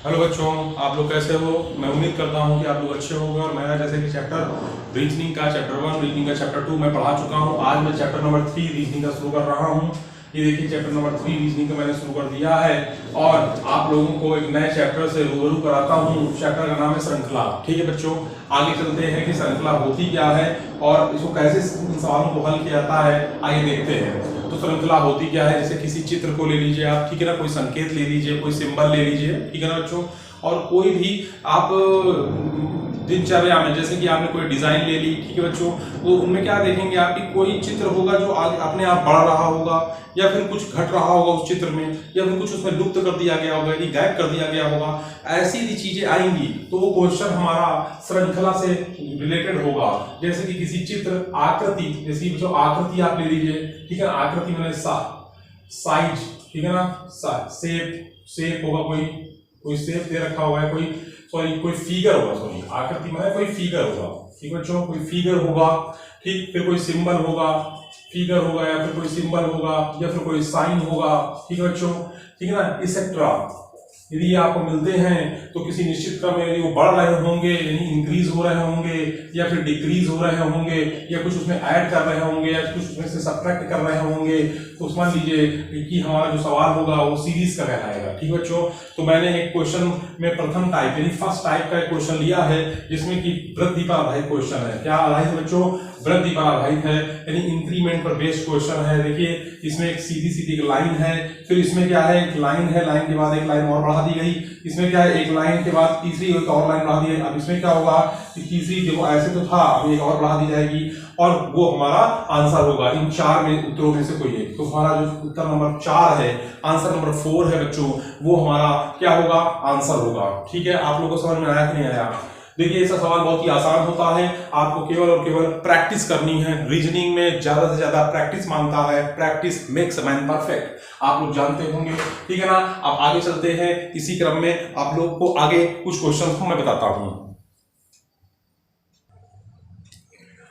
Hello बच्चों, आप लोग कैसे हो। मैं उम्मीद करता हूँ कि आप लोग अच्छे होंगे। और मैं जैसे कि चैप्टर रीजनिंग का चैप्टर 1, रीजनिंग का चैप्टर 2 मैं पढ़ा चुका हूँ। आज मैं चैप्टर नंबर 3 रीजनिंग का शुरू कर रहा हूँ। ये देखिए, चैप्टर नंबर 3 रीजनिंग का मैंने शुरू कर दिया है और आप लोगों को एक नए चैप्टर से रूबरू कराता हूँ। चैप्टर का नाम है श्रृंखला। ठीक है बच्चों, आगे चलते हैं कि श्रृंखला होती क्या है और इसको कैसे इन सवालों को हल किया जाता है, आइए देखते हैं। तो श्रृंखला होती क्या है, जैसे किसी चित्र को ले लीजिए आप, ठीक है ना, कोई संकेत ले लीजिए, कोई सिंबल ले लीजिए, ठीक है ना बच्चों। और कोई भी आप दिनचर्या में, जैसे कि आपने कोई डिजाइन ले ली, ठीक है बच्चों, तो उनमें क्या देखेंगे आप कि कोई चित्र होगा जो अपने आप बढ़ रहा होगा, या फिर कुछ घट रहा होगा उस चित्र में, या फिर कुछ उसमें लुप्त कर दिया गया होगा, यानी गायब कर दिया गया होगा। ऐसी यदि चीजें आएंगी तो वो क्वेश्चन हमारा श्रृंखला से रिलेटेड होगा। जैसे कि किसी चित्र आकृति, जैसे जो आकृति आप ले लीजिए, ठीक है, आकृति मैंने साइज, ठीक है ना, शेप होगा, कोई शेप दे रखा हुआ है, कोई फिगर होगा, आकृति में कोई फिगर होगा, ठीक है बच्चों, कोई फिगर होगा, ठीक, फिर कोई सिंबल होगा, फिगर होगा, या फिर कोई सिंबल होगा, या फिर कोई साइन होगा, ठीक है बच्चों, ठीक है ना, इसेट्रा। यदि ये आपको मिलते हैं तो किसी निश्चित क्रम में यदि वो बढ़ रहे होंगे, यानी इंक्रीज हो रहे होंगे, या फिर डिक्रीज हो रहे होंगे, या कुछ उसमें ऐड कर रहे होंगे, या कुछ उसमें से सब्ट्रैक्ट कर रहे होंगे, तो मान लीजिए कि हमारा जो सवाल होगा वो सीरीज का कहलाएगा। ठीक बच्चों, तो मैंने एक क्वेश्चन में प्रथम टाइप यानी फर्स्ट टाइप का एक क्वेश्चन लिया है, जिसमें कि वृद्धि पर आधारित क्वेश्चन है। क्या आधारित बच्चों? वृद्धि पर आधारित है, यानी इंक्रीमेंट पर बेस्ड क्वेश्चन है। देखिए, इसमें एक सीधी सीधी एक लाइन है, फिर इसमें क्या है, एक लाइन है, लाइन के बाद एक लाइन और बढ़ा दी गई, इसमें क्या है, एक लाइन के बाद तीसरी एक और लाइन बढ़ा दी गई। अब इसमें क्या होगा कि तीसरी देखो ऐसे तो था, अब एक और बढ़ा दी जाएगी और वो हमारा आंसर होगा। इन चार में उत्तरों में से कोई एक, तो हमारा जो उत्तर नंबर 4 है, आंसर नंबर 4 है बच्चों, वो हमारा क्या होगा, आंसर होगा। ठीक है, आप लोगों को समझ में आया कि नहीं आया? देखिए, ऐसा सवाल बहुत ही आसान होता है, आपको केवल और केवल प्रैक्टिस करनी है। रीजनिंग में ज्यादा से ज्यादा प्रैक्टिस मांगता है, प्रैक्टिस मेक्स मैन परफेक्ट, आप लोग जानते होंगे। ठीक है ना, अब आगे चलते हैं, इसी क्रम में आप लोग को आगे कुछ क्वेश्चन को मैं बताता हूं।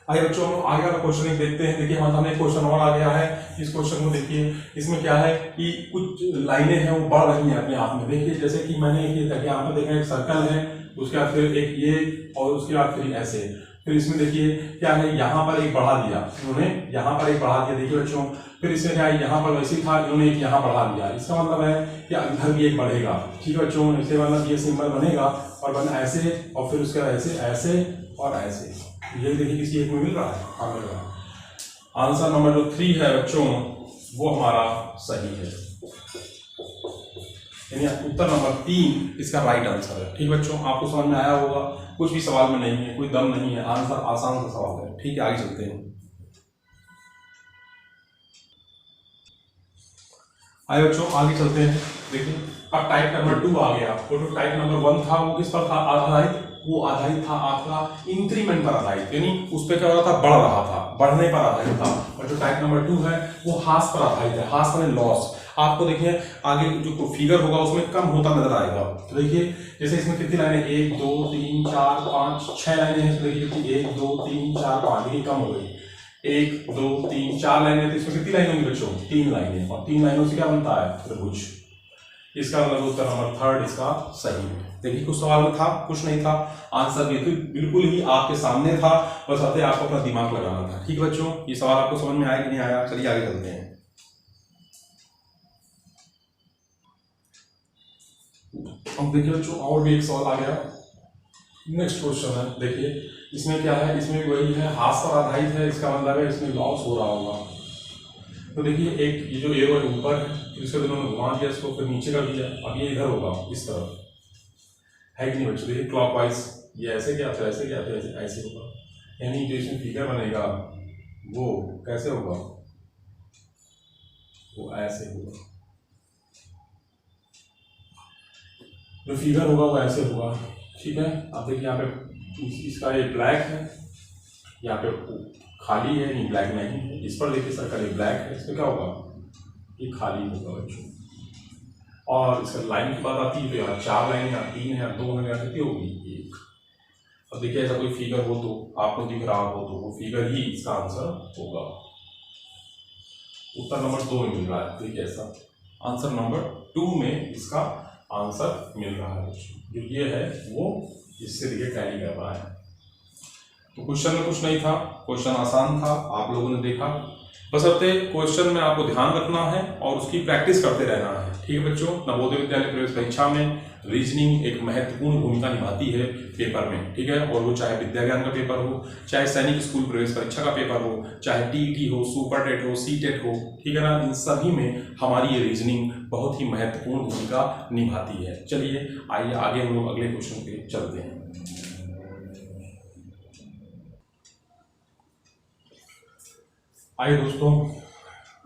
आइए बच्चों, आगे वाला क्वेश्चन एक देखते हैं। देखिए, हमारे सामने एक क्वेश्चन और आ गया है। इस क्वेश्चन को देखिए, इसमें क्या है कि कुछ लाइनें हैं वो बढ़ रही हैं अपने आप में। देखिए, जैसे कि मैंने यहाँ पर देखा एक सर्कल है, उसके बाद फिर एक ये, और उसके बाद फिर ऐसे, फिर इसमें देखिए क्या है, यहाँ पर एक बढ़ा दिया इन्होंने, यहाँ पर एक बढ़ा दिया। देखिए बच्चों, फिर इसमें क्या है, यहाँ पर वैसे था, इन्होंने एक यहाँ बढ़ा दिया। इसका मतलब है कि इधर भी एक बढ़ेगा। ठीक है बच्चों, इससे मतलब ये सिंबल बनेगा और बन ऐसे, और फिर उसके बाद ऐसे, ऐसे और ऐसे। ये देखिए किसी एक में मिल रहा है, हाँ मिल रहा है। आंसर नंबर जो 3 है बच्चों, वो हमारा सही है, यानी उत्तर नंबर 3 इसका राइट आंसर है। ठीक बच्चों, आपको समझ में आया होगा, कुछ भी सवाल में नहीं है, कोई दम नहीं है, आंसर आसान सा सवाल है। ठीक है, आगे चलते हैं। आइए बच्चों, आगे चलते हैं। देखिए, अब टाइप नंबर 2 आ गया। वो जो टाइप नंबर 1 था वो किस पर था आधारित? वो आधारित था आपका इंक्रीमेंट पर आधारित, यानी उस पर क्या हो रहा था, बढ़ रहा था, बढ़ने पर आधारित था। और जो टाइप नंबर 2 है वो ह्रास पर आधारित है, ह्रास माने लॉस। आपको देखिए आगे जो फिगर होगा उसमें कम होता नजर आएगा। तो देखिए, जैसे इसमें कितनी लाइनें, 1 2 3 4 5 6 लाइनें हैं। तो देखिए 1 2 3 4 5, देखिए कम हो गई, 1 2 3 4 लाइनें। तो इसमें कितनी लाइनें होंगी बच्चों? 3 लाइनें, और 3 लाइनों से क्या बनता है, त्रिभुज। इसका मतलब उत्तर नंबर 3 इसका सही है। देखिए, कुछ सवाल में था, कुछ नहीं था, आंसर बिल्कुल ही आपके सामने था, बस आते आपको अपना दिमाग लगाना था। ठीक बच्चों, ये सवाल आपको समझ में आया कि नहीं आया? चलिए आगे चलते हैं। अब देखिए बच्चों, और भी एक सवाल आ गया। नेक्स्ट क्वेश्चन है, देखिए इसमें क्या है, इसमें वही है, ह्रास पर आधारित है, इसका मतलब है इसमें लॉस हो रहा होगा। तो देखिए, एक ये जो एरो है ऊपर है, फिर इसको उन्होंने घुमा दिया, इसको फिर नीचे कर दिया, अब ये इधर होगा, इस तरफ है कि नहीं बच्चों? देखिए क्लॉकवाइज, ये ऐसे क्या था, ऐसे क्या था, ऐसे होगा, यानी जो इसमें फिगर बनेगा वो कैसे होगा, वो ऐसे होगा। जो फिगर होगा वो ऐसे होगा। ठीक है, अब देखिए यहाँ पे इसका ये ब्लैक है, यहाँ पे खाली है, नहीं ब्लैक नहीं है। इस पर देखिए सर्कल ये ब्लैक है, इसमें क्या होगा, ये खाली होगा बच्चों। और इसका लाइन की बात आती है तो यहाँ 4 लाइन, यहाँ 3 है, यहाँ 2 है, यहाँ कितनी होगी, 1। अब देखिए ऐसा कोई फिगर हो तो आपको दिख रहा हो तो वो फिगर ही इसका आंसर होगा। उत्तर नंबर 2 में मिल रहा है। देखिए ऐसा आंसर नंबर 2 में इसका आंसर मिल रहा है। जो ये है वो इससे देखिए टैली कर रहा है। तो क्वेश्चन में कुछ नहीं था, क्वेश्चन आसान था, आप लोगों ने देखा। बशर्ते क्वेश्चन में आपको ध्यान रखना है और उसकी प्रैक्टिस करते रहना है। ठीक है बच्चों, नवोदय विद्यालय प्रवेश परीक्षा में रीजनिंग एक महत्वपूर्ण भूमिका निभाती है पेपर में। ठीक है, और वो चाहे विद्या ज्ञान का पेपर हो, चाहे सैनिक स्कूल प्रवेश परीक्षा का पेपर हो, चाहे टीईटी हो, सुपर टेट हो, सीटेट हो, ठीक है ना, इन सभी में हमारी ये रीजनिंग बहुत ही महत्वपूर्ण भूमिका निभाती है। चलिए आइए आगे हम लोग अगले क्वेश्चन पे चलते हैं। आइए दोस्तों,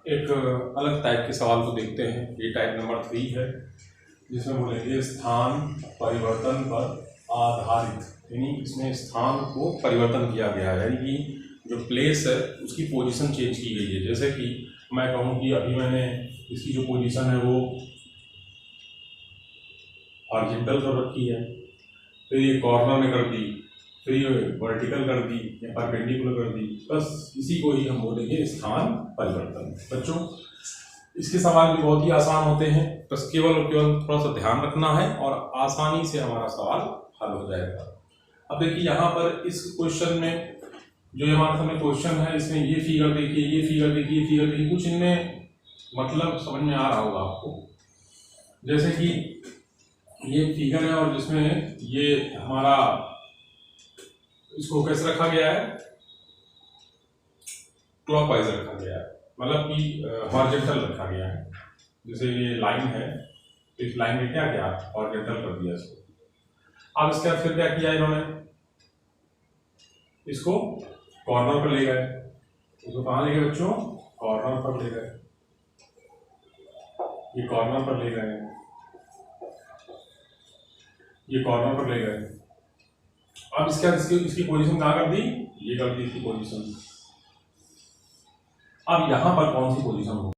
एक अलग टाइप के सवाल को देखते हैं। ये टाइप नंबर 3 है, जिसमें बोलेंगे स्थान परिवर्तन पर आधारित, यानी इसमें स्थान को परिवर्तन किया गया है, यानी कि जो प्लेस है उसकी पोजीशन चेंज की गई है। जैसे कि मैं कहूँ कि अभी मैंने इसकी जो पोजीशन है वो हॉरिजॉन्टल कर रखी है, फिर ये कॉर्नर में कर दी, फिर ये वर्टिकल कर दी या परपेंडिकुलर कर दी, बस इसी को ही हम बोलेंगे स्थान परिवर्तन। बच्चों इसके सवाल भी बहुत ही आसान होते हैं, बस केवल और केवल थोड़ा सा ध्यान रखना है और आसानी से हमारा सवाल हल हो जाएगा। अब देखिए यहाँ पर इस क्वेश्चन में जो हमारे सामने क्वेश्चन है, इसमें ये फिगर देखिए, ये फिगर देखिए, ये फिगर देखिए, कुछ इनमें मतलब समझ में आ रहा होगा आपको। जैसे कि ये फिगर है और जिसमें ये हमारा इसको कैसे रखा गया है, क्लॉकवाइज रखा गया है, मतलब कि हॉरिजॉन्टल रखा गया है। जैसे ये लाइन है, तो इस लाइन में क्या किया, हॉरिजॉन्टल कर दिया इसको। अब इसके बाद फिर क्या किया इन्होंने, इसको कॉर्नर पर ले गए। इसको कहाँ ले गए बच्चों, कॉर्नर पर ले गए, ये कॉर्नर पर ले गए, ये कॉर्नर पर ले गए। अब इसके बाद इसकी पोजीशन कहाँ कर दी, ये कर दी इसकी पोजीशन। अब यहां पर कौन सी पोजीशन होगी,